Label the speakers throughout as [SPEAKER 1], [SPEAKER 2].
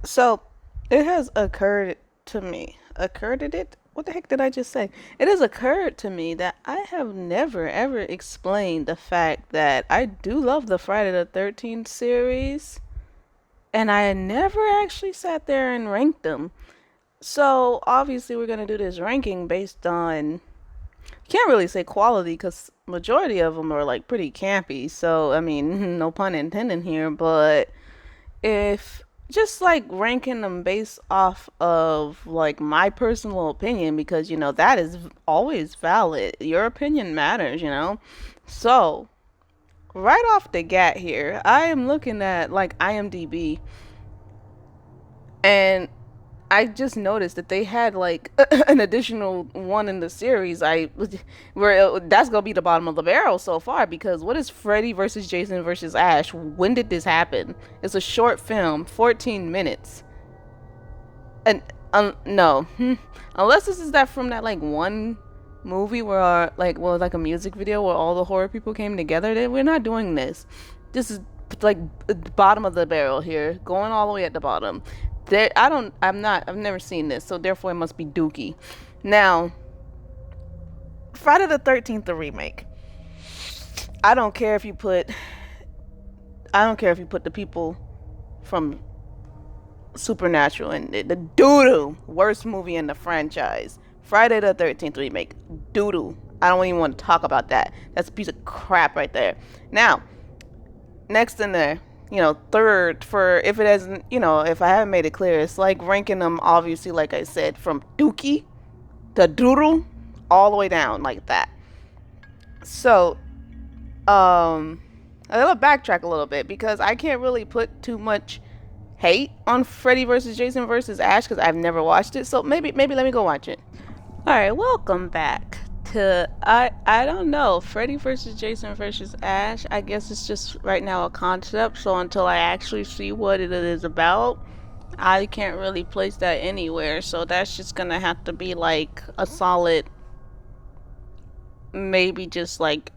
[SPEAKER 1] So it has occurred to me. Occurred it? What the heck did I just say? It has occurred to me that I have never ever explained the fact that I do love the Friday the 13th series, and I never actually sat there and ranked them. So obviously we're gonna do this ranking based on can't really say quality because majority of them are like pretty campy. So I mean, no pun intended here, but if just like ranking them based off of like my personal opinion because that is always valid. Your opinion matters, So, right off the bat here, I am looking at like IMDb and I just noticed that they had like an additional one in the series. That's gonna be the bottom of the barrel so far because what is Freddy versus Jason versus Ash? When did this happen? It's a short film, 14 minutes, and no, unless this is that from that like one movie where like a music video where all the horror people came together. We're not doing this. This is like the bottom of the barrel here, going all the way at the bottom. I've never seen this, so therefore it must be Dookie. Now, Friday the 13th, the remake. I don't care if you put, I don't care if you put the people from Supernatural and the doo-doo worst movie in the franchise. Friday the 13th remake, doo-doo. I don't even want to talk about that. That's a piece of crap right there. Now, next in there, third for if it hasn't, if I haven't made it clear, it's like ranking them obviously, like I said, from Dookie to Doodle all the way down like that. So, I gotta backtrack a little bit because I can't really put too much hate on Freddy versus Jason versus Ash because I've never watched it. So maybe let me go watch it. All right, welcome back to I don't know, Freddy versus Jason versus Ash. I guess it's just right now a concept. So until I actually see what it is about, I can't really place that anywhere. So that's just gonna have to be like a solid, maybe just like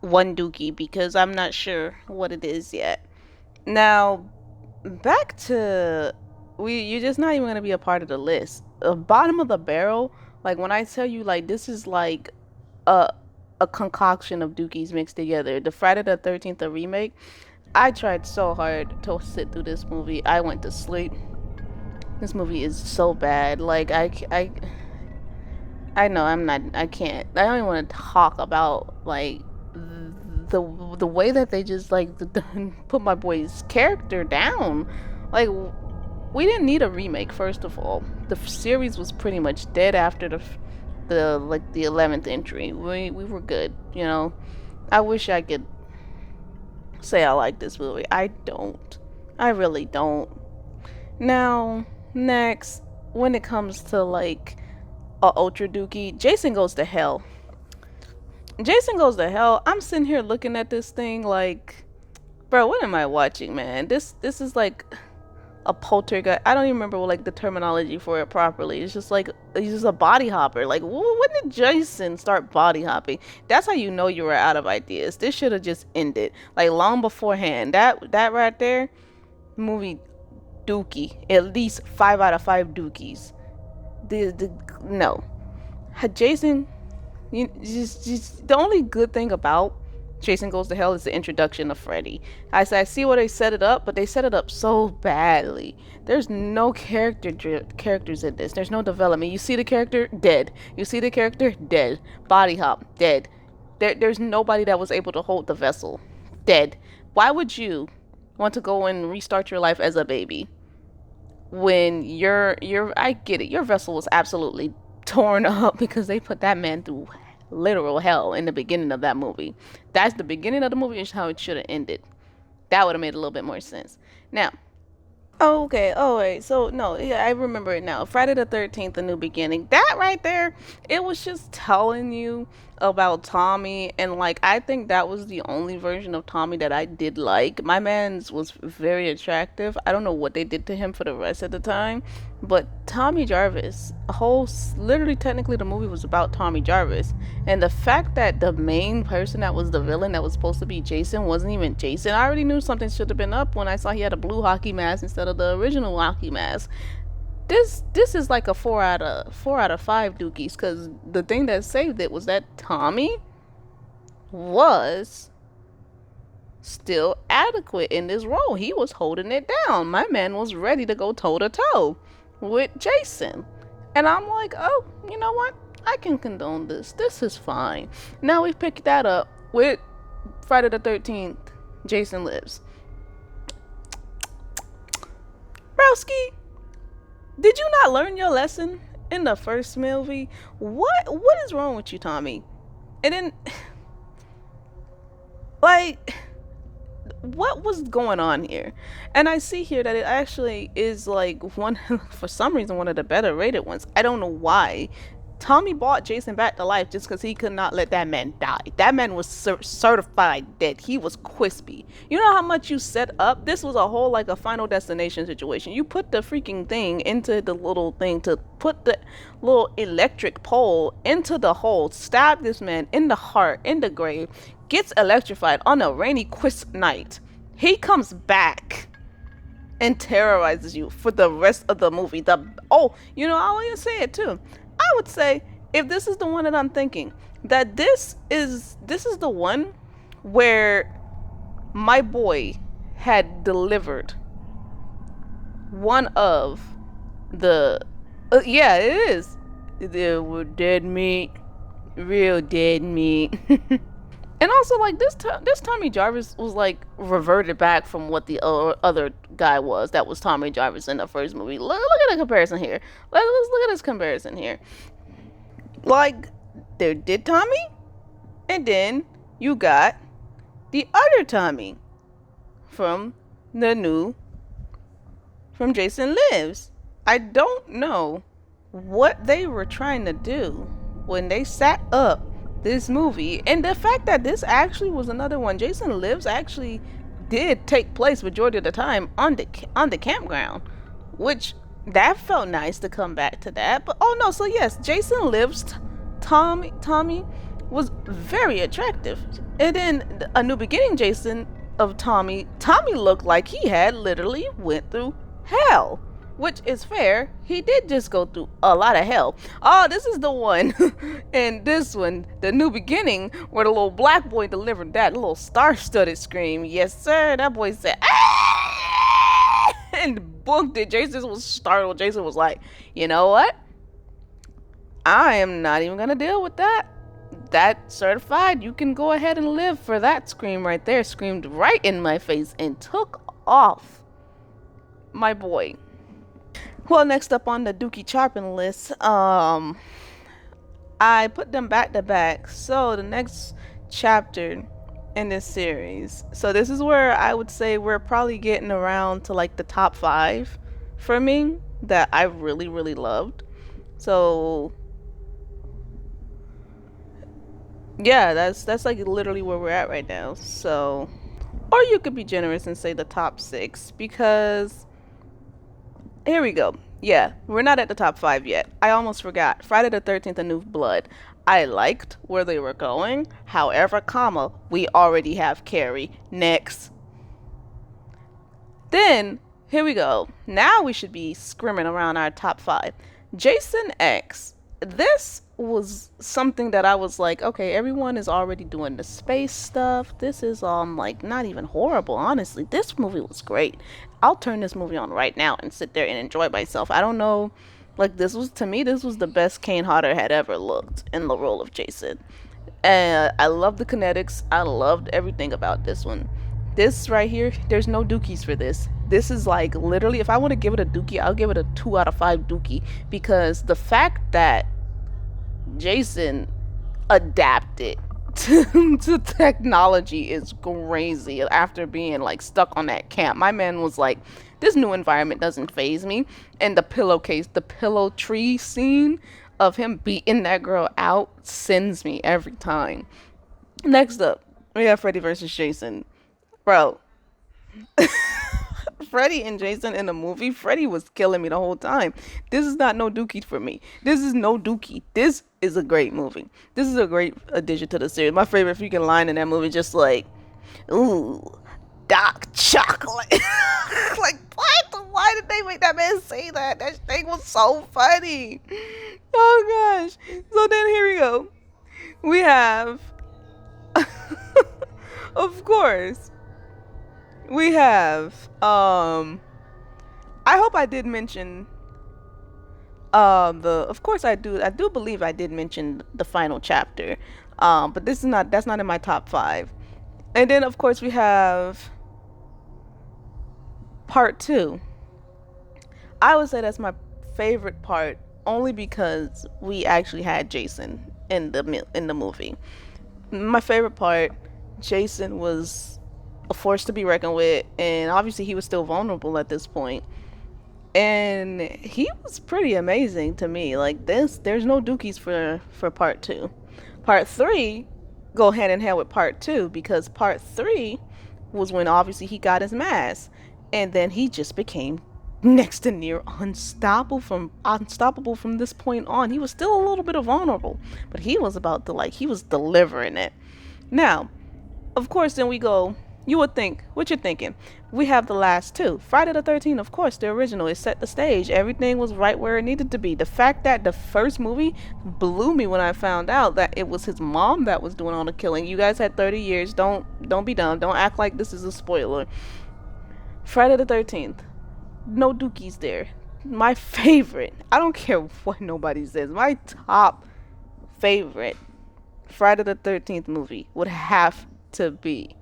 [SPEAKER 1] one Dookie because I'm not sure what it is yet. Now back to you're just not even gonna be a part of the list. The bottom of the barrel, like when I tell you like this is like a a concoction of dookies mixed together. The Friday the 13th the remake. I tried so hard to sit through this movie. I went to sleep. This movie is so bad. Like I know I'm not I can't. I don't even want to talk about like the way that they just like put my boy's character down. Like we didn't need a remake. First of all, the series was pretty much dead after the 11th entry. We were good. I wish I could say I like this movie. I don't. I really don't. Now, next, when it comes to like a Ultra Dookie, Jason Goes to Hell. Jason Goes to Hell. I'm sitting here looking at this thing like, bro, what am I watching, man? This is like a poltergeist. I don't even remember like the terminology for it properly. It's just like he's just a body hopper. Like when did Jason start body hopping? That's how you know you were out of ideas. This should have just ended like long beforehand. That right there, movie Dookie. At least 5 out of 5 Dookies. The no, Jason. Just the only good thing about Jason Goes to Hell is the introduction of Freddy. I see where they set it up, but they set it up so badly. There's no characters in this. There's no development. You see the character dead. You see the character dead. Body hop dead. There's nobody that was able to hold the vessel dead. Why would you want to go and restart your life as a baby when I get it. Your vessel was absolutely torn up because they put that man through literal hell in the beginning of that movie. That's the beginning of the movie is how it should have ended. That would have made a little bit more sense. Now, oh, okay. Oh, wait. So, no, yeah, I remember it now. Friday the 13th, A New Beginning. That right there, it was just telling you about Tommy, and like I think that was the only version of Tommy that I did like. My man's was very attractive. I don't know what they did to him for the rest of the time, but Tommy Jarvis, literally technically the movie was about Tommy Jarvis, and the fact that the main person that was the villain that was supposed to be Jason wasn't even Jason. I already knew something should have been up when I saw he had a blue hockey mask instead of the original hockey mask. This is like a 4 out of 5 dookies, because the thing that saved it was that Tommy was still adequate in this role. He was holding it down. My man was ready to go toe to toe with Jason. And I'm like, oh, you know what? I can condone this. This is fine. Now we pick that up with Friday the 13th, Jason Lives. Browski, did you not learn your lesson in the first movie? What is wrong with you, Tommy? And then, like, what was going on here? And I see here that it actually is like one, for some reason, one of the better rated ones. I don't know why. Tommy brought Jason back to life just because he could not let that man die. That man was certified dead. He was crispy. You know how much you set up? This was a whole like a Final Destination situation. You put the freaking thing into the little thing to put the little electric pole into the hole, stab this man in the heart, in the grave, gets electrified on a rainy, crisp night. He comes back and terrorizes you for the rest of the movie. I want to say it too. I would say, if this is the one that I'm thinking, that this is the one where my boy had delivered one of the yeah, it is. There were dead meat, real dead meat. And also, like, this Tommy Jarvis was like reverted back from what the other guy was. That was Tommy Jarvis in the first movie. Look at the comparison here. Let's look at this comparison here. Like, there did Tommy, and then you got the other Tommy from Jason Lives. I don't know what they were trying to do when they set up this movie, and the fact that this actually was another one. Jason Lives actually did take place majority of the time on the campground, which that felt nice to come back to that. But oh no, so yes, Jason Lives Tommy was very attractive, and then A New Beginning Jason of Tommy looked like he had literally went through hell. Which is fair. He did just go through a lot of hell. Oh, this is the one. And this one, The New Beginning, where the little black boy delivered that little star-studded scream. Yes, sir. That boy said, ah! And booked it. Jason was startled. Jason was like, you know what? I am not even going to deal with that. That certified. You can go ahead and live for that scream right there. Screamed right in my face and took off. My boy. Well, next up on the Dookie Chopping list, I put them back to back. So the next chapter in this series. So this is where I would say we're probably getting around to like the top 5 for me that I really, really loved. So yeah, that's like literally where we're at right now. So, or you could be generous and say the top 6, because here we go. Yeah, we're not at the top 5 yet. I almost forgot. Friday the 13th, A New Blood. I liked where they were going. However, we already have Carrie. Next. Then, here we go. Now we should be scrimming around our top 5. Jason X. This was something that I was like, okay, everyone is already doing the space stuff. This is like not even horrible, honestly. This movie was great. I'll turn this movie on right now and sit there and enjoy myself. I don't know, like, this was the best Kane Hodder had ever looked in the role of Jason. And I love the kinetics. I loved everything about this one. This right here, there's no dookies for this. This is like literally, if I want to give it a dookie, I'll give it a 2 out of 5 dookie, because the fact that Jason adapted to technology is crazy. After being like stuck on that camp, my man was like, this new environment doesn't faze me. And the pillow tree scene, of him beating that girl out sends me every time. Next up, we have Freddy versus Jason. Bro, Freddy and Jason in the movie, Freddy was killing me the whole time. This is not no dookie for me. This is no dookie. This is a great movie. This is a great addition to the series. My favorite freaking line in that movie, just like, ooh, dark chocolate. Like, what? Why did they make that man say that? That thing was so funny. Oh gosh. So then here we go. We have, of course, we have, I hope I did mention of course I do believe I did mention the final chapter. But this is not that's not in my top 5. And then of course we have part 2. I would say that's my favorite part only because we actually had Jason in the movie. My favorite part, Jason was a force to be reckoned with, and obviously he was still vulnerable at this point. And he was pretty amazing to me. Like this, there's no dookies for part 2. Part 3 go hand in hand with part 2 because part 3 was when obviously he got his mask, and then he just became next to near unstoppable from this point on. He was still a little bit of vulnerable, but he was about to he was delivering it. Now, of course, then we go. You would think, what you're thinking, we have the last 2. Friday the 13th, of course, the original. It set the stage. Everything was right where it needed to be. The fact that the first movie blew me when I found out that it was his mom that was doing all the killing. You guys had 30 years. Don't be dumb. Don't act like this is a spoiler. Friday the 13th. No dookies there. My favorite. I don't care what nobody says. My top favorite Friday the 13th movie would have to be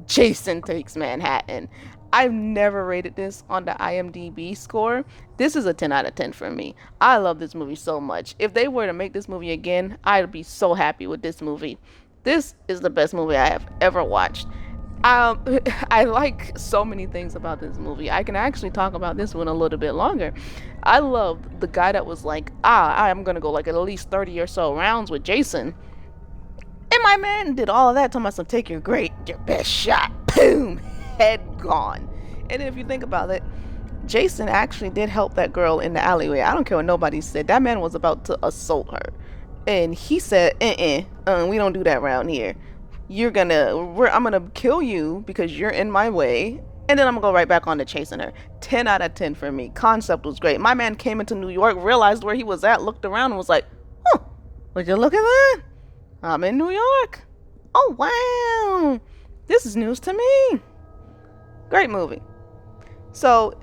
[SPEAKER 1] Jason Takes Manhattan. I've never rated this on the IMDb score. This is a 10 out of 10 for me. I love this movie so much. If they were to make this movie again, I'd be so happy with this movie. This is the best movie I have ever watched. I like so many things about this movie. I can actually talk about this one a little bit longer. I love the guy that was like, I'm gonna go like at least 30 or so rounds with Jason. And my man did all of that. Told myself, take your best shot. Boom, head gone. And if you think about it, Jason actually did help that girl in the alleyway. I don't care what nobody said. That man was about to assault her, and he said, we don't do that around here. I'm gonna kill you because you're in my way, and then I'm gonna go right back on to chasing her. 10 out of 10 for me. Concept was great. My man came into New York, realized where he was at, looked around, and was like, would you look at that? I'm in New York. Oh, wow. This is news to me. Great movie. So,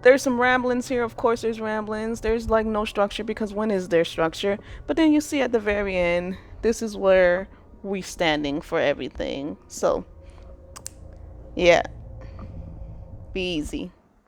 [SPEAKER 1] there's some ramblings here. Of course, there's ramblings. There's like no structure because when is there structure? But then you see at the very end, this is where we standing for everything. So, yeah. Be easy.